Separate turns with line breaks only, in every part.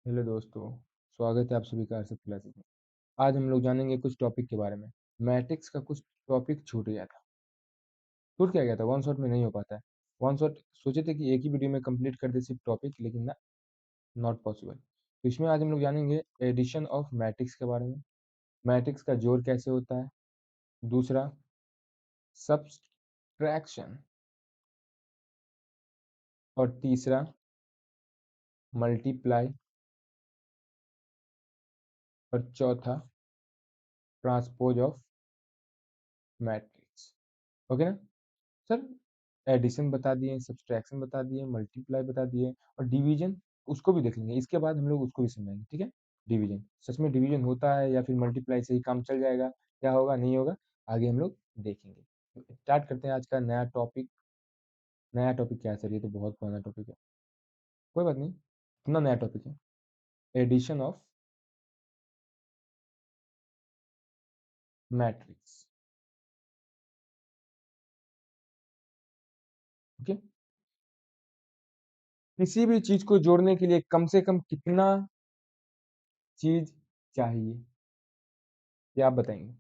Hello दोस्तों, स्वागत है आप सभी का हर्षद क्लासेस में। आज हम लोग जानेंगे कुछ टॉपिक के बारे में। मैट्रिक्स का कुछ टॉपिक छूट गया था। छूट क्या गया था, वन शॉट में नहीं हो पाता है। वन शॉट सोचे थे कि एक ही वीडियो में कंप्लीट कर दे सिर्फ टॉपिक, लेकिन ना, नॉट पॉसिबल। तो इसमें आज हम लोग जानेंगे एडिशन ऑफ मैट्रिक्स के बारे में। मैट्रिक्स का जोड़ कैसे होता है। दूसरा, सब्सट्रैक्शन। और तीसरा, मल्टीप्लाई। और चौथा, ट्रांसपोज ऑफ मैट्रिक्स। ओके ना सर। एडिशन बता दिए, सब्सट्रैक्शन बता दिए, मल्टीप्लाई बता दिए, और डिवीजन उसको भी देख लेंगे। इसके बाद हम लोग उसको भी समझाएंगे, ठीक है। डिवीजन सच में डिवीजन होता है या फिर मल्टीप्लाई से ही काम चल जाएगा, क्या होगा नहीं होगा, आगे हम लोग देखेंगे। तो स्टार्ट करते हैं आज का नया टॉपिक। नया टॉपिक क्या है सर, ये तो बहुत पुराना टॉपिक है। कोई बात नहीं, इतना नया टॉपिक है। Addition of matrix. ओके। किसी भी चीज को जोड़ने के लिए कम से कम कितना चीज चाहिए, ये आप बताएंगे।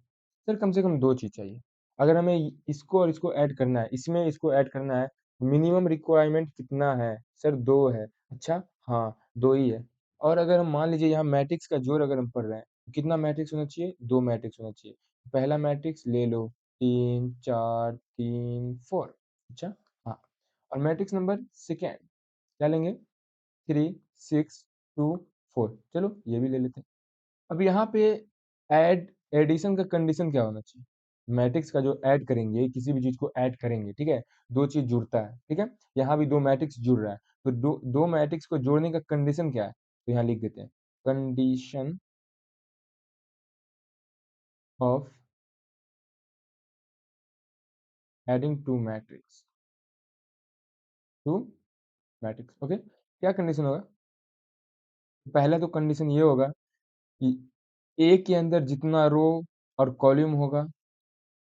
सर कम से कम दो चीज चाहिए। अगर हमें इसको और इसको ऐड करना है, इसमें इसको ऐड करना है, मिनिमम रिक्वायरमेंट कितना है सर, दो है। अच्छा, हाँ, दो ही है। और अगर हम मान लीजिए यहाँ मैट्रिक्स का जोड़ अगर हम पढ़ रहे हैं, तो कितना मैट्रिक्स होना चाहिए, दो मैट्रिक्स होना चाहिए। पहला मैट्रिक्स ले लो, 3 4 3 4। अच्छा, हाँ। और मैट्रिक्स नंबर सेकेंड क्या लेंगे, 3 6 2 4। चलो ये भी ले लेते हैं। अब यहाँ पे ऐड एडिशन का कंडीशन क्या होना चाहिए। मैट्रिक्स का जो ऐड करेंगे, किसी भी चीज को ऐड करेंगे, ठीक है, दो चीज जुड़ता है, ठीक है। यहाँ भी दो मैट्रिक्स जुड़ रहा है, तो दो दो मैट्रिक्स को जोड़ने का कंडीशन क्या है, तो यहाँ लिख देते हैं, condition of adding to matrix. Okay, क्या कंडीशन होगा। पहला तो कंडीशन ये होगा कि ए के अंदर जितना रो और कॉलम होगा,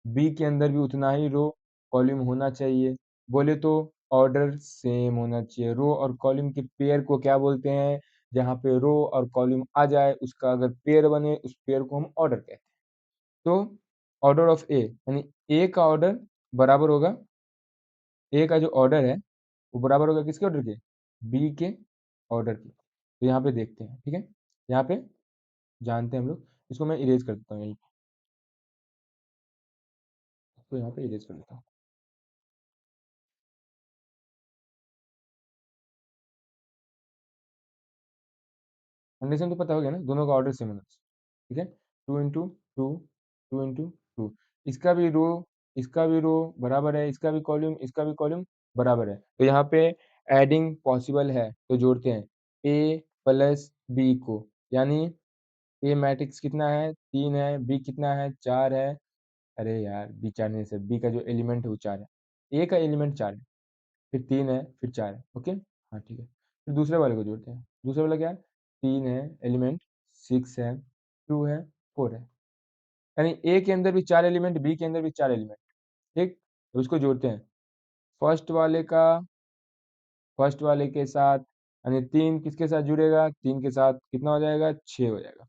बी के अंदर भी उतना ही रो कॉलम होना चाहिए। बोले तो ऑर्डर सेम होना चाहिए। रो और कॉलम के पेयर को क्या बोलते हैं, जहाँ पे रो और कॉलम आ जाए उसका अगर पेयर बने, उस पेयर को हम ऑर्डर कहते हैं। तो ऑर्डर ऑफ ए यानी ए का ऑर्डर बराबर होगा, ए का जो ऑर्डर है वो बराबर होगा किसके ऑर्डर के, बी के ऑर्डर के। तो यहाँ पे देखते हैं, ठीक है। यहाँ पे जानते हैं हम लोग, इसको मैं इरेज कर देता हूँ यहीं पे। तो यहाँ पे इरेज कर देता हूँ। कंडीशन तो पता हो गया ना, दोनों का ऑर्डर सेम होना चाहिए, ठीक है। 2 इंटू 2, 2 इंटू 2, इसका भी रो बराबर है, इसका भी कॉलम बराबर है। तो यहाँ पे एडिंग पॉसिबल है, तो जोड़ते हैं ए प्लस बी को। यानी ए मैट्रिक्स कितना है, 3 है, बी कितना है, 4 है। अरे यार, बी 4 नहीं सर, बी का जो एलिमेंट है वो 4 है। ए का एलिमेंट 4 है, फिर 3 है, फिर 4 है। ओके, हाँ ठीक है। फिर दूसरे वाले को जोड़ते हैं। दूसरा वाला क्या है, 3 है एलिमेंट, 6 है, 2 है, 4 है। यानी ए के अंदर भी 4 एलिमेंट, बी के अंदर भी 4 एलिमेंट, ठीक। तो उसको जोड़ते हैं। फर्स्ट वाले का फर्स्ट वाले के साथ, यानी 3 किसके साथ जुड़ेगा, 3 के साथ कितना हो जाएगा, 6 हो जाएगा।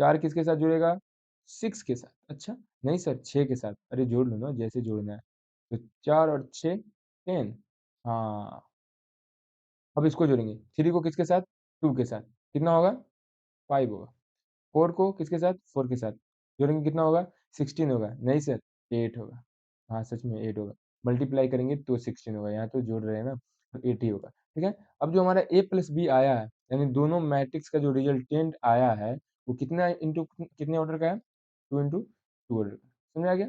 4 किसके साथ जुड़ेगा, 6 के साथ। अच्छा, नहीं सर, 6 के साथ, अरे जोड़ लो ना जैसे जोड़ना है। तो 4 और 6 10। हाँ, अब इसको जोड़ेंगे, 3 को किसके साथ, 2 के साथ, कितना होगा, 5 होगा। 4 को किसके साथ, 4 के साथ जोड़ेंगे, कितना होगा, 16 होगा। नहीं सर, 8 होगा। हाँ सच में 8 होगा। मल्टीप्लाई करेंगे तो 16 होगा, यहाँ तो जोड़ रहे हैं ना, तो 8 ही होगा, ठीक है। अब जो हमारा ए प्लस बी आया है, यानी दोनों मैट्रिक्स का जो रिजल्टेंट आया है, वो कितना इंटू कितने ऑर्डर का है, 2 इंटू 2 ऑर्डर का। समझ आ गया।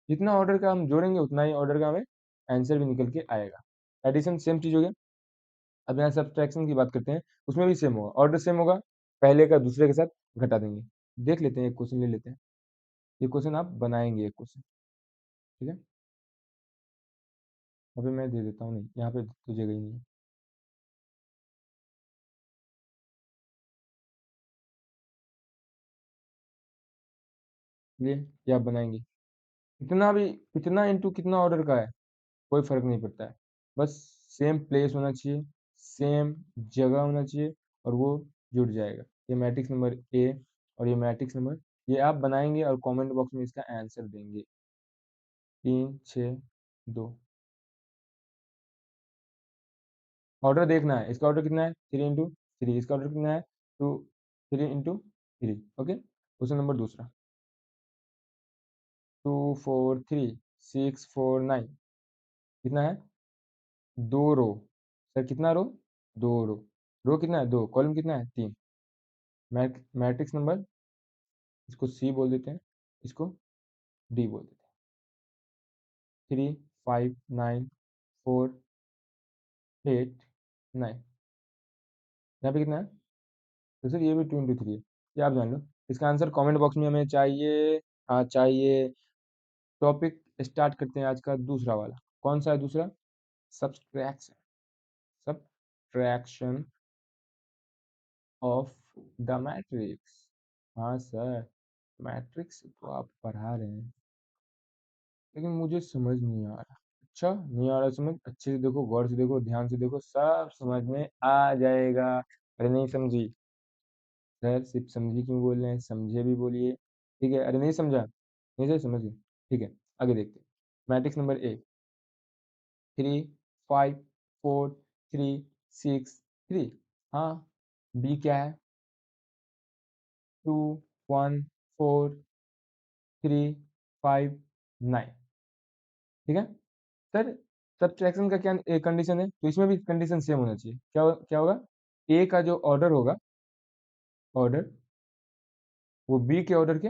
जितना ऑर्डर का हम जोड़ेंगे उतना ही ऑर्डर का हमें आंसर भी निकल के आएगा। एडिशन सेम चीज हो गया। अब यहाँ सब्ट्रैक्शन की बात करते हैं, उसमें भी सेम होगा, ऑर्डर सेम होगा। पहले का दूसरे के साथ घटा देंगे। देख लेते हैं, एक क्वेश्चन ले लेते हैं। ये क्वेश्चन आप बनाएंगे, एक क्वेश्चन, ठीक है। अभी मैं दे देता हूँ, नहीं यहाँ पे तो जगह ही नहीं है। ये आप बनाएंगे। इतना भी, कितना इंटू कितना ऑर्डर का है, कोई फर्क नहीं पड़ता है। बस सेम प्लेस होना चाहिए, सेम जगह होना चाहिए, और वो जुड़ जाएगा। ये मैट्रिक्स नंबर ए और ये मैट्रिक्स नंबर, ये आप बनाएंगे और कमेंट बॉक्स में इसका आंसर देंगे। 3 6 2। ऑर्डर देखना है, इसका ऑर्डर कितना है 3 इंटू 3, इसका ऑर्डर कितना है 3 इंटू 3। ओके, क्वेश्चन नंबर दूसरा, 2 4 3 6 4 9, कितना है 2 रो। सर कितना रो, 2 रो। रो कितना है 2, कॉलम कितना है 3। मैट्रिक्स नंबर, इसको सी बोल देते हैं, इसको डी बोल देते हैं। 3 5 9 4 8 9, यहाँ पे कितना है, तो सर ये भी 2 इंटू 3 है, ये आप जान लो। इसका आंसर कमेंट बॉक्स में हमें चाहिए। हाँ चाहिए। टॉपिक स्टार्ट करते हैं आज का दूसरा वाला। कौन सा है दूसरा, subtraction. Subtraction of the matrix. हाँ सर, मैट्रिक्स तो आप पढ़ा रहे हैं, लेकिन मुझे समझ नहीं आ रहा। अच्छा नहीं आ रहा समझ, अच्छे से देखो, गौर से देखो, ध्यान से देखो, सब समझ में आ जाएगा। अरे नहीं समझी, सर सिर्फ समझी क्यों बोल रहे हैं, समझे भी बोलिए। ठीक है, अरे नहीं समझा, नहीं सर समझ गए। ठीक है, आगे देखते हैं। Matrix number A, 3 5 4 3 6 3। हाँ, बी क्या है, 2 1 4 3 5 9। ठीक है सर, सब्ट्रैक्शन का क्या कंडीशन है, तो इसमें भी कंडीशन सेम होना चाहिए। क्या होगा, ए का जो ऑर्डर होगा, ऑर्डर, वो बी के ऑर्डर के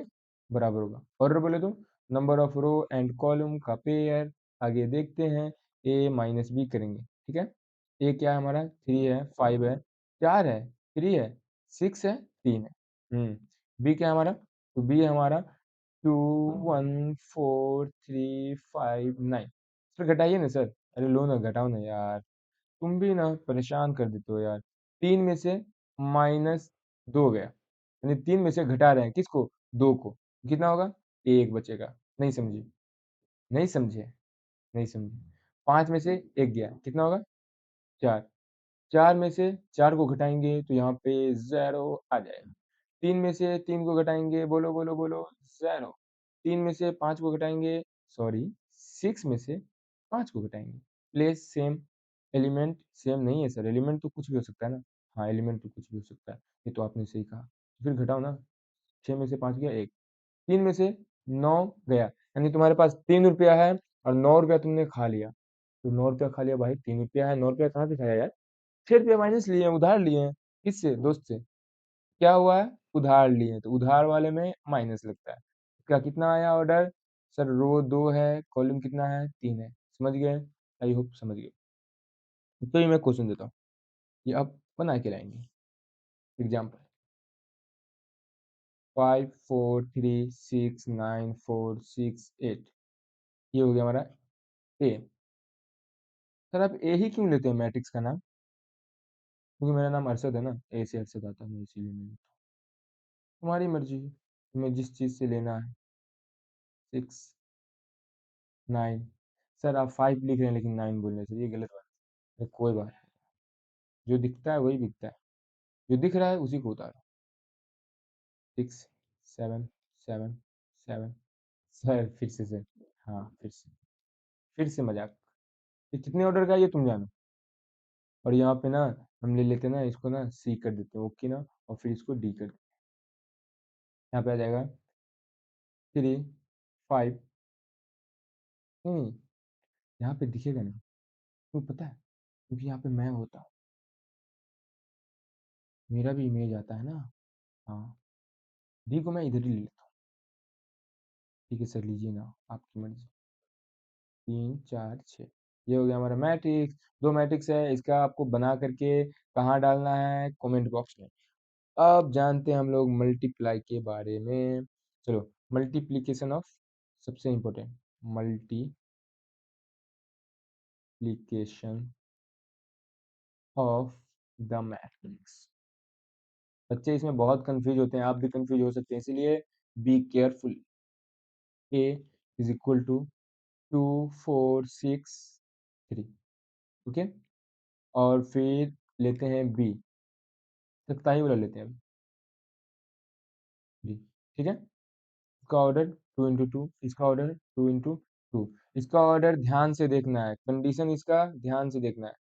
बराबर होगा। ऑर्डर बोले तो number of row and column का पेयर। आगे देखते हैं, ए माइनस बी करेंगे। ठीक है, ए क्या है हमारा, 3 है 5 है 4 है 3 है 6 है 3 है। बी क्या है हमारा, तो बी है हमारा 2 1 4 3 5 9। सर घटाइए ना सर, अरे लो ना, घटाओ ना यार, तुम भी ना परेशान कर देते हो यार। 3 में से -2 गया, यानी 3 में से घटा रहे हैं किसको, 2 को, कितना होगा, एक बचेगा। नहीं समझी, नहीं समझे, नहीं समझे। 5 में से 1 गया, कितना होगा 4। 4 में से 4 को घटाएंगे तो यहाँ पे 0 आ जाएगा। 3 में से 3 को घटाएंगे, बोलो बोलो बोलो, 0। 3 में से 5 को घटाएंगे, सॉरी 6 में से 5 को घटाएंगे, प्लेस सेम। एलिमेंट सेम नहीं है सर, एलिमेंट तो कुछ भी हो सकता है ना। हाँ एलिमेंट तो कुछ भी हो सकता है, ये तो आपने सही कहा। फिर घटाओ ना, 6 में से 5 गया 1। 3 में से 9 गया, यानी तुम्हारे पास 3 रुपया है और 9 रुपया तुमने खा लिया। तो 9 रुपया खा लिया भाई, 3 रुपया है, 9 रुपया कहाँ से खाया यार। 6 रुपया माइनस लिए हैं, उधार लिए हैं, किससे, दोस्त से। क्या हुआ है, उधार लिए हैं, तो उधार वाले में माइनस लगता है। इसका कितना आया ऑर्डर, सर रो 2 है, कॉलम कितना है 3 है। समझ गए, आई होप समझ गए। तो ये मैं क्वेश्चन देता हूँ, ये आप बना के लाएंगे। एग्जाम्पल, 5 4 3 6 9 4 6 8, ये हो गया हमारा ए। सर आप ए ही क्यों लेते हैं मैट्रिक्स का नाम, क्योंकि मेरा नाम अरशद है ना, ए से अरशद आता है, मैं इसीलिए मैं लेता हूँ। तुम्हारी मर्जी है, तुम्हें जिस चीज़ से लेना है। 6 9। सर आप 5 लिख रहे हैं लेकिन 9 बोल रहे हैं सर, ये गलत बात है। कोई बात नहीं, जो दिखता है वही बिकता है, जो दिख रहा है उसी को उतारो। 6 7 7 7। सर फिर से सर, हाँ फिर से मजाक। ये कितने ऑर्डर का है ये तुम जानो। और यहाँ पे ना हम ले लेते हैं ना, इसको ना सी कर देते हैं, ओके ना, और फिर इसको डी कर देते हैं। यहाँ पे आ जाएगा 3 5। नहीं, यहाँ पे दिखेगा नहीं, क्यों पता है, क्योंकि यहाँ पे मैं होता हूँ, मेरा भी इमेज आता है ना। हाँ, डी को मैं इधर ही ले लेता हूँ। ठीक है सर, लीजिए ना, आपकी मर्जी। 3 4 6, ये हो गया हमारा मैट्रिक्स। 2 मैट्रिक्स है, इसका आपको बना करके कहाँ डालना है, कमेंट बॉक्स में। अब जानते हैं हम लोग मल्टीप्लाई के बारे में। चलो, मल्टीप्लीकेशन ऑफ, सबसे important, multiplication of the matrix. बच्चे इसमें बहुत कंफ्यूज होते हैं, आप भी कंफ्यूज हो सकते हैं, इसलिए be careful. A is equal to 2 4 6 3। Okay, और फिर लेते हैं बी, सकता ही वाला लेते हैं अभी जी। ठीक है, इसका ऑर्डर 2 into 2, इसका ऑर्डर 2 into 2। इसका ऑर्डर ध्यान से देखना है, कंडीशन इसका ध्यान से देखना है।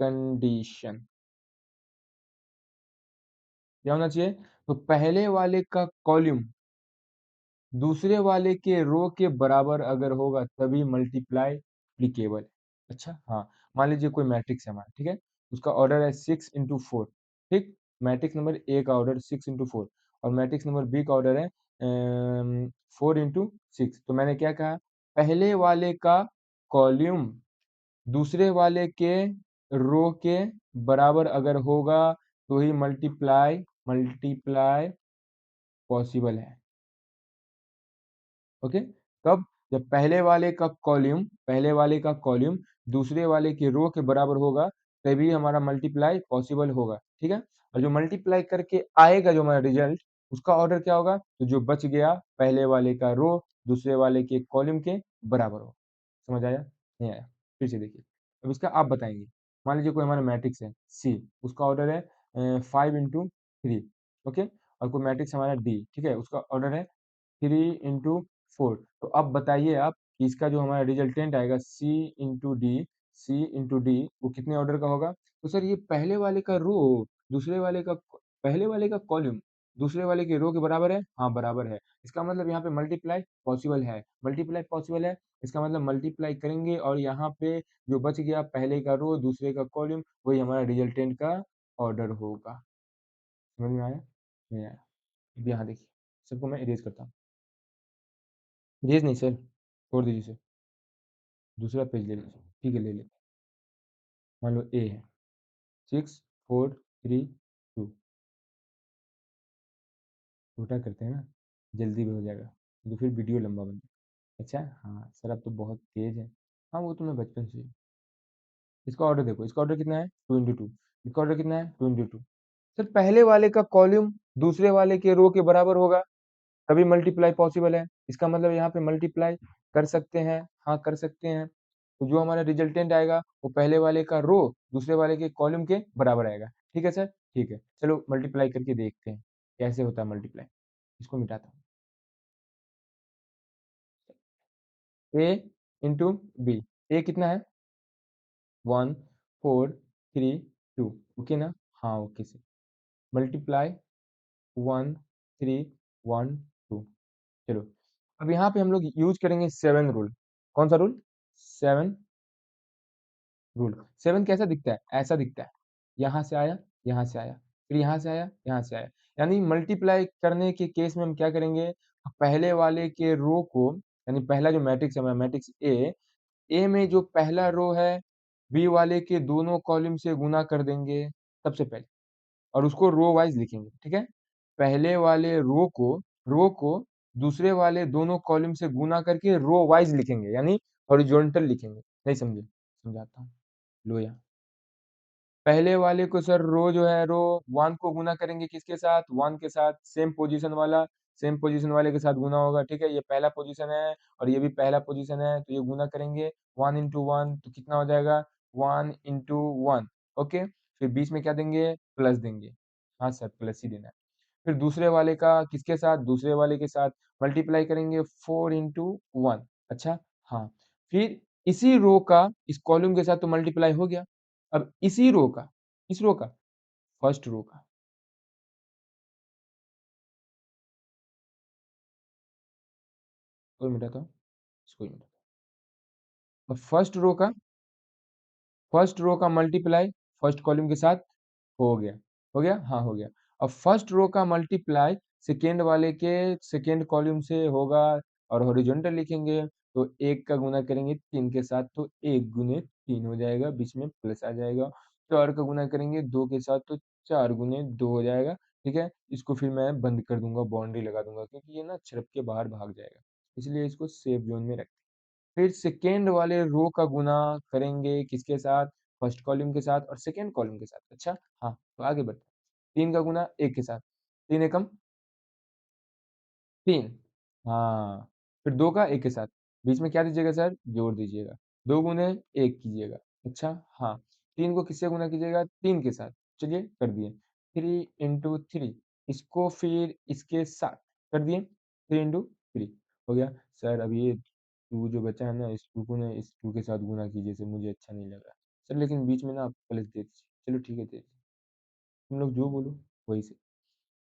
कंडीशन क्या होना चाहिए? तो पहले वाले का कॉल्यूम दूसरे वाले के रो के बराबर अगर होगा तभी मल्टीप्लाई एप्लीकेबल। अच्छा हाँ, मान लीजिए कोई मैट्रिक्स है हमारा, ठीक है, उसका ऑर्डर है 6 into 4। ठीक, मैट्रिक्स नंबर ए का ऑर्डर 6 into 4 और मैट्रिक्स नंबर बी का ऑर्डर है 4 into 6। तो मैंने क्या कहा, पहले वाले का कॉल्यूम दूसरे वाले के रो के बराबर अगर होगा तो ही मल्टीप्लाई मल्टीप्लाई पॉसिबल है। ओके, कब? जब पहले वाले का कॉल्यूम दूसरे वाले के रो के बराबर होगा तभी हमारा मल्टीप्लाई पॉसिबल होगा। ठीक है, और जो मल्टीप्लाई करके आएगा जो हमारा रिजल्ट, उसका ऑर्डर क्या होगा? तो जो बच गया पहले वाले का रो दूसरे वाले के कॉलम के बराबर हो। समझ आया? नहीं आया? फिर से देखिए, अब इसका आप बताएंगे। मान लीजिए कोई हमारा मैट्रिक्स है सी, उसका ऑर्डर है 5 into 3। ओके, और कोई मैट्रिक्स हमारा डी, ठीक है, उसका ऑर्डर है 3 into 4। तो अब बताइए आप कि इसका जो हमारा रिजल्टेंट आएगा सी इंटू डी वो कितने ऑर्डर का होगा? तो सर ये पहले वाले का रो दूसरे वाले का पहले वाले का कॉलम दूसरे वाले के रो के बराबर है। हाँ बराबर है, इसका मतलब यहाँ पे मल्टीप्लाई पॉसिबल है। मल्टीप्लाई पॉसिबल है, इसका मतलब मल्टीप्लाई करेंगे और यहाँ पे जो बच गया पहले का रो दूसरे का कॉलम वही हमारा रिजल्टेंट का ऑर्डर होगा। समझ में आया? नहीं आया? अब यहाँ देखिए, सबको मैं इरेज करता हूँ। इरेज नहीं सर, छोड़ दीजिए सर, दूसरा पेज ले लीजिए। ठीक है, ले लेते। मान लो ए है 6 4 3 2। छोटा करते हैं ना, जल्दी भी हो जाएगा, तो फिर वीडियो लंबा बन जाएगा। अच्छा हाँ सर, अब तो बहुत तेज है। हाँ वो तो मैं बचपन से ही। इसका ऑर्डर देखो, इसका ऑर्डर कितना है? 2 into 2। इसका ऑर्डर कितना है? 2 into 2। सर पहले वाले का कॉल्यूम दूसरे वाले के रो के बराबर होगा तभी मल्टीप्लाई पॉसिबल है। इसका मतलब यहाँ पे मल्टीप्लाई कर सकते हैं। हाँ कर सकते हैं, तो जो हमारा रिजल्टेंट आएगा वो पहले वाले का रो दूसरे वाले के कॉलम के बराबर आएगा। ठीक है सर, ठीक है, चलो मल्टीप्लाई करके देखते हैं कैसे होता है मल्टीप्लाई। इसको मिटाता हूँ। ए इंटू बी, ए कितना है? 1 4 3 2। ओके ना? हाँ ओके सर, मल्टीप्लाई 1 3 1 2। चलो, अब यहाँ पे हम लोग यूज करेंगे 7 रूल। कौन सा रूल? 7 रूल। 7 कैसा दिखता है? ऐसा दिखता है, यहाँ से आया, यहाँ से आया, फिर यहाँ से आया, यहाँ से आया। यानी मल्टीप्लाई करने के केस में हम क्या करेंगे, पहले वाले के रो को, यानी पहला जो मैट्रिक्स है हमारा मैट्रिक्स ए में जो पहला रो है बी वाले के दोनों कॉलम से गुना कर देंगे सबसे पहले, और उसको रो वाइज लिखेंगे। ठीक है, पहले वाले रो को दूसरे वाले दोनों कॉलम से गुना करके रो वाइज लिखेंगे, यानी हॉरिजॉन्टल लिखेंगे। नहीं समझे? समझाता हूँ, लो यहाँ। पहले वाले को सर रो जो है रो 1 को गुना करेंगे किसके साथ? 1 के साथ, सेम पोजीशन वाला सेम पोजीशन वाले के साथ गुना होगा। ठीक है, ये पहला पोजीशन है और ये भी पहला पोजीशन है, तो ये गुना करेंगे 1 into 1 तो कितना हो जाएगा? 1 into 1। ओके, फिर बीच में क्या देंगे? प्लस देंगे। हाँ सर, प्लस ही देना है। फिर दूसरे वाले का किसके साथ? दूसरे वाले के साथ मल्टीप्लाई करेंगे 4 into 1। अच्छा हाँ, फिर इसी रो का इस कॉलम के साथ तो मल्टीप्लाई हो गया। अब इसी रो का, इस रो का, फर्स्ट रो का, कोई मिटाता हूँ, इसको ही मिटाता हूँ। अब फर्स्ट रो का मल्टीप्लाई फर्स्ट कॉलम के साथ हो गया। हो गया? हाँ हो गया। अब फर्स्ट रो का मल्टीप्लाई सेकेंड वाले के सेकेंड कॉलम से होगा और हॉरिजॉन्टल लिखेंगे, तो एक का गुना करेंगे 3 के साथ तो 1 गुने 3 हो जाएगा, बीच में प्लस आ जाएगा। 4 का गुना करेंगे 2 के साथ तो 4 गुने 2 हो जाएगा। ठीक है, इसको फिर मैं बंद कर दूंगा, बाउंड्री लगा दूंगा, क्योंकि ये ना छड़प के बाहर भाग जाएगा, इसलिए इसको सेफ जोन में रख। फिर सेकेंड वाले रो का गुना करेंगे किसके साथ? फर्स्ट कॉलम के साथ और सेकेंड कॉलम के साथ। अच्छा हाँ, तो आगे बढ़ते हैं। 3 का गुना 1 के साथ, 3 एकम 3। हाँ, फिर 2 का 1 के साथ, बीच में क्या दीजिएगा सर? जोड़ दीजिएगा, 2 गुने 1 कीजिएगा। अच्छा हाँ, 3 को किससे गुना कीजिएगा? 3 के साथ। चलिए कर दिए। 3 × 3, इसको फिर इसके साथ कर दिए, 3 × 3 हो गया। सर अब ये टू जो बचा है ना, इस टू को ना इस टू के साथ गुना कीजिए सर, मुझे अच्छा नहीं लग रहा सर, लेकिन बीच में ना आप प्लस दे दीजिए, चलो ठीक है दे दीजिए, तुम लोग जो बोलो वही से।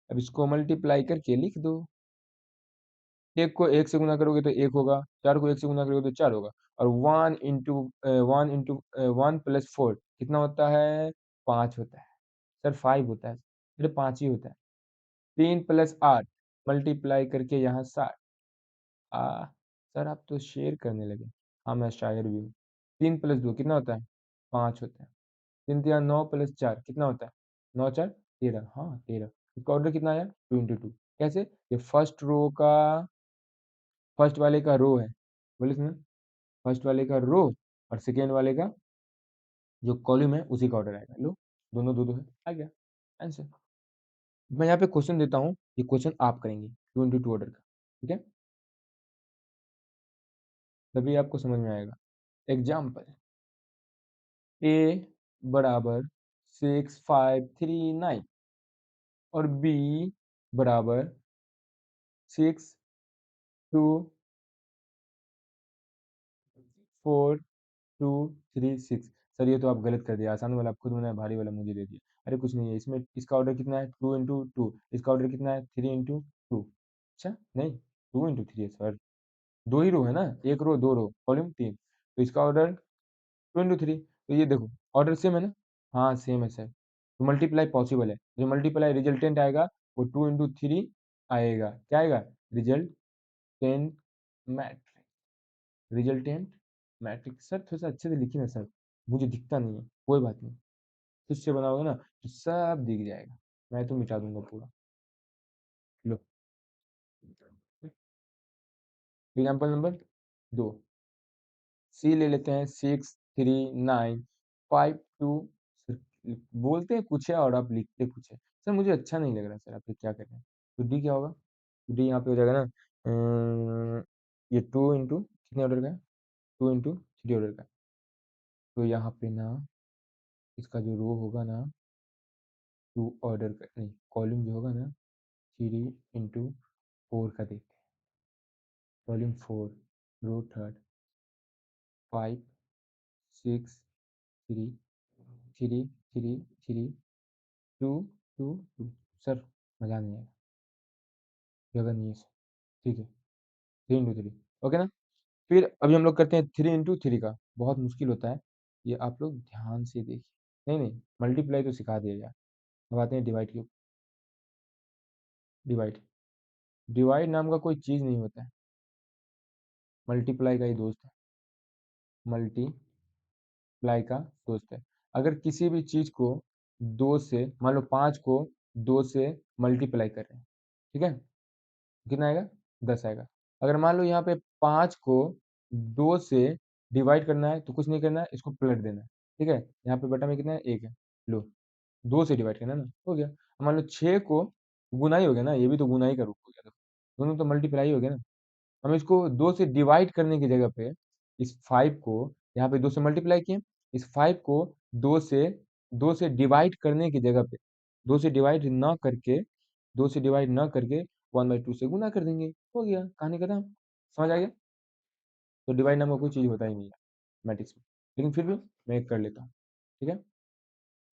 अब इसको मल्टीप्लाई करके लिख दो, एक को एक से गुना करोगे तो एक होगा, चार को एक से गुना करोगे तो चार होगा, और 1 × 1 कितना होता है, 5 होता है सर, 5 होता है, सिर्फ 5 ही होता है। 3 + 8 मल्टीप्लाई करके यहाँ 60। सर आप तो शेर करने लगे। हाँ मैं शायर भी हूँ। 3 + 2 कितना होता है, 5 होता है। 3 × 9 + 4 कितना होता है, 9 × 4 13, हाँ 13। इसका ऑर्डर कितना आया, 2 × 2। कैसे, ये फर्स्ट वाले का रो है, बोले सुना, फर्स्ट वाले का रो और सेकेंड वाले का जो कॉलम है उसी का ऑर्डर आएगा, लो दोनों दो दो है, आ गया आंसर। मैं यहाँ पे क्वेश्चन देता हूँ, ये क्वेश्चन आप करेंगे 2 × 2 ऑर्डर का, ठीक है, तभी आपको समझ में आएगा। एग्जाम्पल, ए बराबर 6539 और बी बराबर 62436। सर ये तो आप गलत कर दिया, आसान वाला आप खुद बनाया, भारी वाला मुझे दे दिया। अरे कुछ नहीं है इसमें, इसका ऑर्डर कितना है, 2 × 2, इसका ऑर्डर कितना है, 3 × 2। अच्छा नहीं, 2 × 3 है सर, दो ही रो है ना, एक रो दो रो कॉलम तीन, तो इसका ऑर्डर 2 × 3। तो ये देखो ऑर्डर सेम है ना, हाँ सेम है सर, तो मल्टीप्लाई पॉसिबल है, जो मल्टीप्लाई रिजल्टेंट आएगा वो 2 × 3 आएगा, क्या आएगा, resultant matrix, resultant matrix. Sir थोड़ा सा अच्छे से लिखिए ना सर, मुझे दिखता नहीं है, कोई बात नहीं, फिर से बनाओगे ना तो सब दिख जाएगा, मैं तो मिटा दूंगा पूरा। लो एग्जाम्पल नंबर 2, सी ले लेते हैं, 63952। बोलते हैं कुछ है और आप लिखते कुछ है सर, मुझे अच्छा नहीं लग रहा सर, आप क्या कर रहे हैं। तो डी क्या होगा, डी यहाँ पे हो जाएगा ना, ये 2 × कितने ऑर्डर का है, 2 × 3 ऑर्डर का है। तो यहाँ पे ना इसका जो रो होगा ना, टू ऑर्डर का नहीं, कॉलम जो होगा ना 3 × 4 का देखते हैं, कॉलम 4, रो थर्ड, 5 6 3 3 3 2 2 2। सर मजा नहीं आएगा, जगह नहीं है सर, ठीक है, 3 × 3 ओके ना। फिर अभी हम लोग करते हैं 3 × 3 का, बहुत मुश्किल होता है, ये आप लोग ध्यान से देखिए। नहीं नहीं, मल्टीप्लाई तो सिखा दिया यार, अब आते हैं डिवाइड के। डिवाइड, डिवाइड नाम का कोई चीज़ नहीं होता है, मल्टीप्लाई का ही दोस्त है, मल्टीप्लाई का दोस्त है। अगर किसी भी चीज़ को दो से, मान लो 5 को 2 से मल्टीप्लाई कर रहे हैं, ठीक है, कितना आएगा, 10 आएगा। अगर मान लो यहाँ पे 5 को 2 से डिवाइड करना है तो कुछ नहीं करना है, इसको पलट देना है, ठीक है, यहाँ पे बटा में कितना है, 1 है, लो 2 से डिवाइड करना है ना, हो गया। मान लो 6 को गुना ही हो गया ना, ये भी तो गुना ही का रूप हो गया, देखो दोनों तो मल्टीप्लाई हो गया ना। हम इसको 2 से डिवाइड करने की जगह पे इस 5 को यहाँ पे 2 से मल्टीप्लाई किए, इस 5 को 2 से 2 से डिवाइड करने की जगह पे 2 से डिवाइड ना करके 2 से डिवाइड ना करके 1/2 से गुना कर देंगे, हो गया, कहानी खत्म। समझ आ गया। तो डिवाइड नाम का कोई चीज़ होता ही नहीं है मैट्रिक्स में, लेकिन फिर भी मैं एक कर लेता हूँ, ठीक है।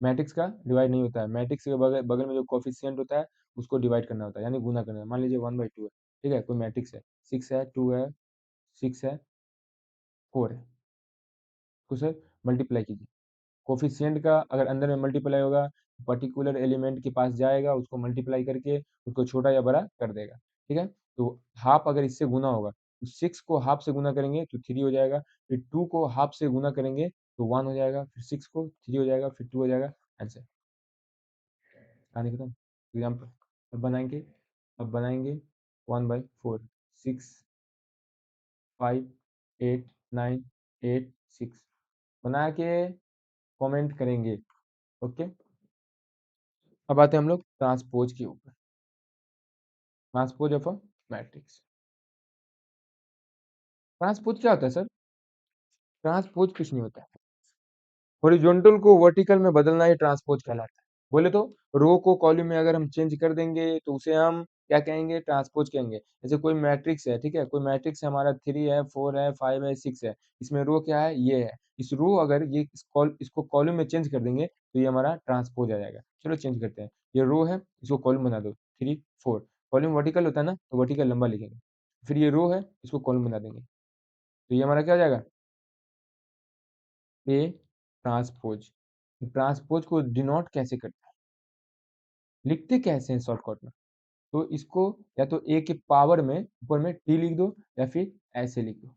मैट्रिक्स का डिवाइड नहीं होता है, मैट्रिक्स के बगल बगल में जो कोफिशिएंट होता है उसको डिवाइड करना होता है, यानी गुना करना है। मान लीजिए 1/2 है, ठीक है, कोई मैट्रिक्स है, 6 है, 2 है, 6 है, 4 है, उसको सर मल्टीप्लाई कीजिए। कोफिशिएंट का अगर अंदर में मल्टीप्लाई होगा, पर्टिकुलर एलिमेंट के पास जाएगा, उसको मल्टीप्लाई करके उसको छोटा या बड़ा कर देगा, ठीक है। तो हाफ अगर इससे गुना होगा तो 6 को हाफ से गुना करेंगे तो 3 हो जाएगा, फिर 2 को हाफ से गुना करेंगे तो 1 हो जाएगा, फिर 6 को 3 हो जाएगा, फिर 2 हो जाएगा, आंसर, कहानी खत्म। एग्जाम्पल अब बनाएंगे 1/4, 6 5 8 9 8 6 बना के कमेंट करेंगे, ओके। अब आते हैं हम लोग ट्रांसपोज के ऊपर, transpose of a matrix. Transpose क्या होता है सर, ट्रांसपोज कुछ नहीं होता है, हॉरिजॉन्टल को वर्टिकल में बदलना ही ट्रांसपोज कहलाता है। बोले तो रो को कॉलम में अगर हम चेंज कर देंगे तो उसे हम क्या कहेंगे, ट्रांसपोज कहेंगे। जैसे कोई मैट्रिक्स है, ठीक है, कोई मैट्रिक्स हमारा 3 है, 4 है, 5 है, 6 है, इसमें रो क्या है, ये है। इस रो अगर ये इसको कॉलम में चेंज कर देंगे तो ये हमारा ट्रांसपोज आ जाएगा। चलो चेंज करते हैं, ये रो है, इसको कॉलम बना दो, 3 4, कॉलम वर्टिकल होता है ना, तो वर्टिकल लंबा लिखेंगे। फिर ये रो है, इसको कॉलम बना देंगे, तो ये हमारा क्या हो जाएगा, ए ट्रांसपोज। ट्रांसपोज को डिनोट कैसे करते हैं, लिखते कैसे हैं शॉर्टकट में, तो इसको या तो ए के पावर में ऊपर में टी लिख दो या फिर ऐसे लिख दो।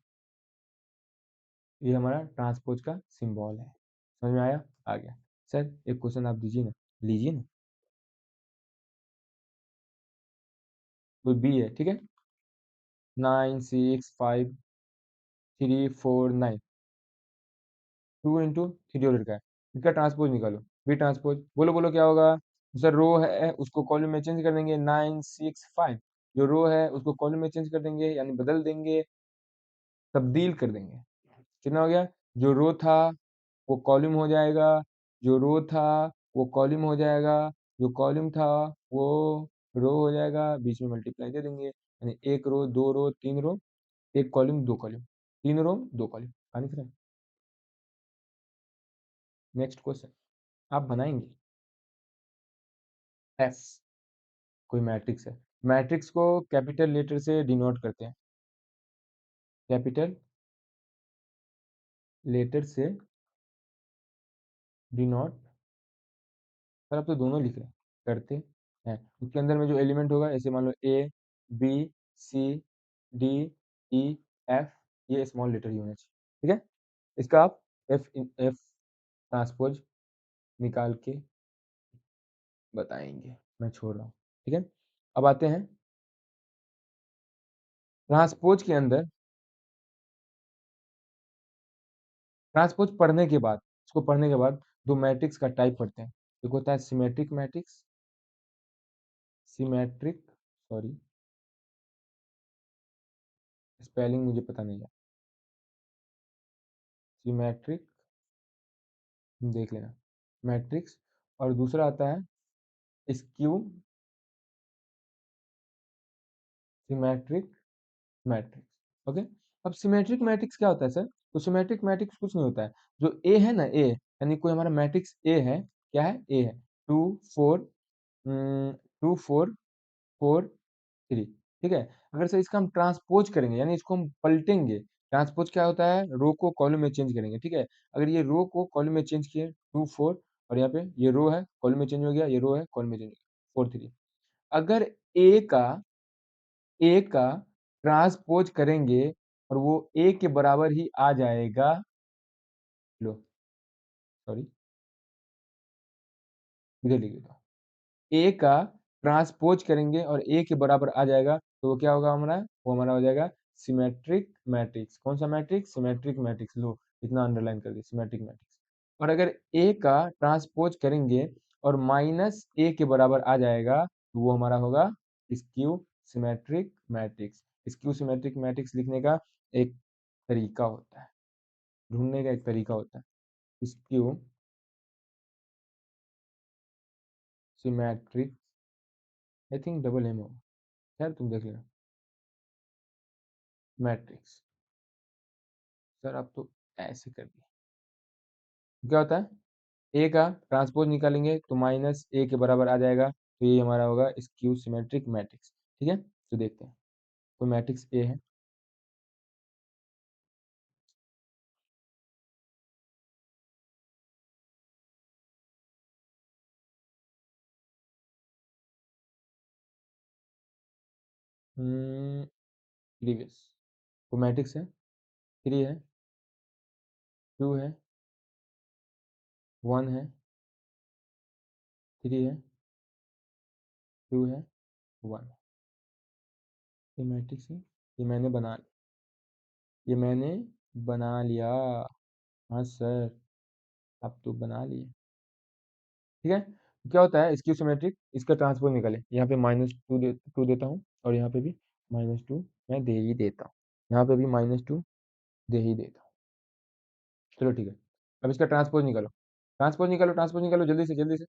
ये हमारा ट्रांसपोज का सिंबल है। समझ में आया, आ गया। सर एक क्वेश्चन आप दीजिए ना, लीजिए ना। तो बी है, ठीक है, 9 6 5 3 4 9, 2 × 3 और का है, इसका ट्रांसपोज निकालो। बी ट्रांसपोज, बोलो बोलो क्या होगा। सर रो है उसको कॉलम में चेंज कर देंगे, 9 6 5, जो रो है उसको कॉलम में चेंज कर देंगे, यानी बदल देंगे, तब्दील कर देंगे। कितना हो गया, जो रो था वो कॉलम हो जाएगा, जो रो था वो कॉलम हो जाएगा, जो कॉलम था वो रो हो जाएगा, बीच में मल्टीप्लाई दे देंगे, यानी 1 रो 2 रो 3 रो, 1 कॉलम 2 कॉलम, 3 रो 2 कॉलम। कहानी खत्म। नेक्स्ट क्वेश्चन आप बनाएंगे। एफ, कोई मैट्रिक्स है, मैट्रिक्स को कैपिटल लेटर से डिनोट करते हैं, कैपिटल लेटर से डिनोट। सर अब तो दोनों लिख रहे हैं, करते हैं। उसके अंदर में जो एलिमेंट होगा, ऐसे मान लो A B C D E F, ये स्मॉल लेटर ही होना चाहिए, ठीक है। इसका आप एफ ट्रांसपोज निकाल के बताएंगे, मैं छोड़ रहा हूँ, ठीक है। अब आते हैं ट्रांसपोज के अंदर। ट्रांसपोज पढ़ने के बाद, इसको पढ़ने के बाद दो मैट्रिक्स का टाइप पढ़ते हैं। एक होता है symmetric matrix, symmetric, sorry spelling मुझे पता नहीं है, सिमेट्रिक, देख लेना, मैट्रिक्स। और दूसरा आता है स्क्यू सिमेट्रिक मैट्रिक्स, ओके। अब सिमेट्रिक मैट्रिक्स क्या होता है सर, तो सिमेट्रिक मैट्रिक्स कुछ नहीं होता है, जो ए है ना, ए यानी कोई हमारा मैट्रिक्स ए है, क्या है, ए है, 2 4 2 4 4 3, ठीक है। अगर सर इसका हम ट्रांसपोज करेंगे, यानी इसको हम पलटेंगे, ट्रांसपोज क्या होता है, रो को कॉलम में चेंज करेंगे, ठीक है। अगर ये रो को कॉलम में चेंज किए 2 4, और यहाँ पे ये रो है कॉलम में चेंज हो गया, ये रो है कॉलम में चेंज हो गया 4 3, अगर ए का ट्रांसपोज करेंगे और वो ए के बराबर ही आ जाएगा, लो सॉरी इधर लिखिएगा, ए का ट्रांसपोज करेंगे और ए के बराबर आ जाएगा, तो वो क्या होगा हमारा, वो हमारा हो जाएगा सिमेट्रिक मैट्रिक्स। कौन सा मैट्रिक्स, सिमेट्रिक मैट्रिक्स, लो इतना अंडरलाइन कर दिया, सिमेट्रिक मैट्रिक्स। और अगर ए का ट्रांसपोज करेंगे और माइनस ए के बराबर आ जाएगा, तो वो हमारा होगा skew symmetric matrix. Skew symmetric matrix लिखने का एक तरीका होता है, ढूंढने का एक तरीका होता है, skew symmetric, I think double M होगा, खैर तुम देख लेना, मैट्रिक्स। सर आप तो ऐसे कर दिए, क्या होता है, ए का ट्रांसपोज निकालेंगे तो माइनस ए के बराबर आ जाएगा, तो ये हमारा होगा स्क्यू सिमेट्रिक मैट्रिक्स, ठीक है। तो देखते हैं, कोई मैट्रिक्स ए है, प्रीवियस, कोई मैट्रिक्स है, 3 है, 2 है, 1 है, 3 है, 2 है, 1 है, ये मैट्रिक्स है, ये मैंने बना, ये मैंने बना लिया, हाँ सर आप तो बना लिए, ठीक है। क्या होता है स्क्यू सिमेट्रिक, इसका ट्रांसपोज निकाले, यहाँ पे -2 देता हूँ और यहाँ पे भी -2 मैं दे ही देता हूँ, यहाँ पे भी -2 दे ही देता हूँ। चलो ठीक है, अब इसका ट्रांसपोज निकालो, ट्रांसपोज निकालो, ट्रांसपोज निकालो जल्दी से जल्दी से।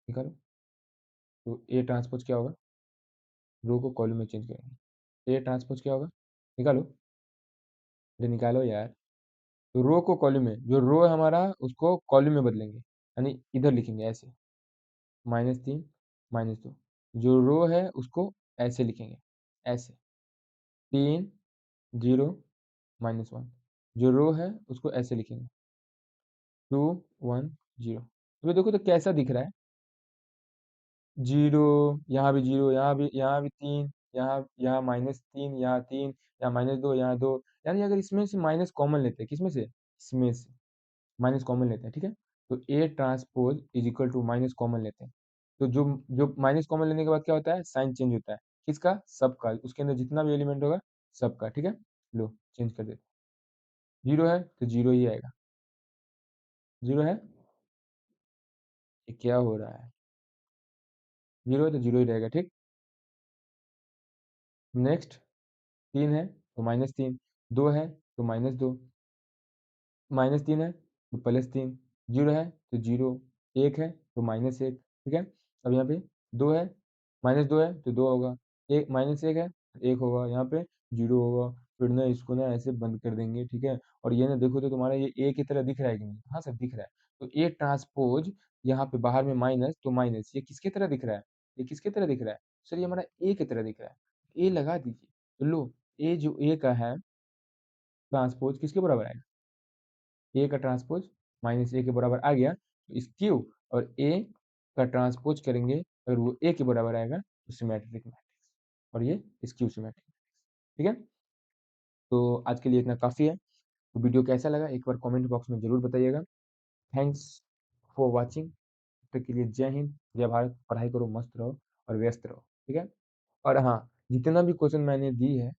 निकालो। तो ए ट्रांसपोज क्या होगा, रो को कॉलम में चेंज करेंगे। ए ट्रांसपोज क्या होगा, निकालो, ये निकालो यार। तो रो को कॉलम में, जो रो है हमारा उसको कॉलम में बदलेंगे, यानी इधर लिखेंगे ऐसे, -3 -2। जो रो है उसको ऐसे लिखेंगे, ऐसे 3 0 -1। जो रो है उसको ऐसे लिखेंगे 2 1 0। तो ये देखो तो कैसा दिख रहा है, 0, यहाँ भी 0, यहाँ भी 3, यहाँ -3, यहाँ 3, यहाँ -2, यहाँ 2। यानी अगर इसमें से माइनस कॉमन लेते हैं, किसमें से, इसमें से माइनस कॉमन लेते हैं, ठीक है। तो A transpose is equal to minus common लेते हैं। तो जो जो माइनस कॉमन लेने के बाद क्या होता है, साइन चेंज होता है, किसका, सबका, उसके अंदर जितना भी एलिमेंट होगा सबका, ठीक है। लो चेंज कर देते, 0 है तो 0 ही आएगा, 0 है, ये क्या हो रहा है, 0 है तो 0 ही रहेगा, ठीक। नेक्स्ट 3 है तो -3, 2 है तो -2, -3 है तो +3, 0 है तो 0, 1 है तो -1, ठीक है। अब यहाँ पे 2 है, -2 है तो 2 होगा, एक -1 है तो 1 होगा, यहाँ पे 0 होगा। फिर ना इसको ना ऐसे बंद कर देंगे, ठीक है। और ये ना देखो तो तुम्हारा ये ए की तरह दिख रहा है कि नहीं, हाँ सर दिख रहा है। तो ए ट्रांसपोज, यहाँ पे बाहर में माइनस तो माइनस, ये किसके तरह दिख रहा है, ये किसके तरह दिख रहा है, सर ये हमारा ए की तरह दिख रहा है। ए लगा दीजिए, तो लो, ए जो ए का है ट्रांसपोज किसके बराबर आएगा, ए का ट्रांसपोज -a के बराबर आ गया, तो इस क्यू और ए का ट्रांसपोज करेंगे, अगर वो ए के बराबर आएगा तो सिमेट्रिक मैट्रिक्स, और ये स्क्यू सिमेट्रिक, ठीक है। तो आज के लिए इतना काफ़ी है। तो वीडियो कैसा लगा एक बार कमेंट बॉक्स में जरूर बताइएगा। Thanks for watching. तब तक के लिए जय हिंद, जय भारत। पढ़ाई करो, मस्त रहो और व्यस्त रहो, ठीक है। और हाँ, जितना भी क्वेश्चन मैंने दी है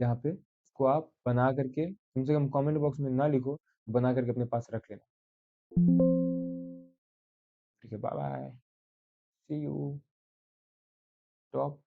यहाँ पे, उसको आप बना करके, कम से कम कमेंट बॉक्स में ना लिखो, बना करके अपने पास रख लेना, ठीक है। Bye bye, see you, top.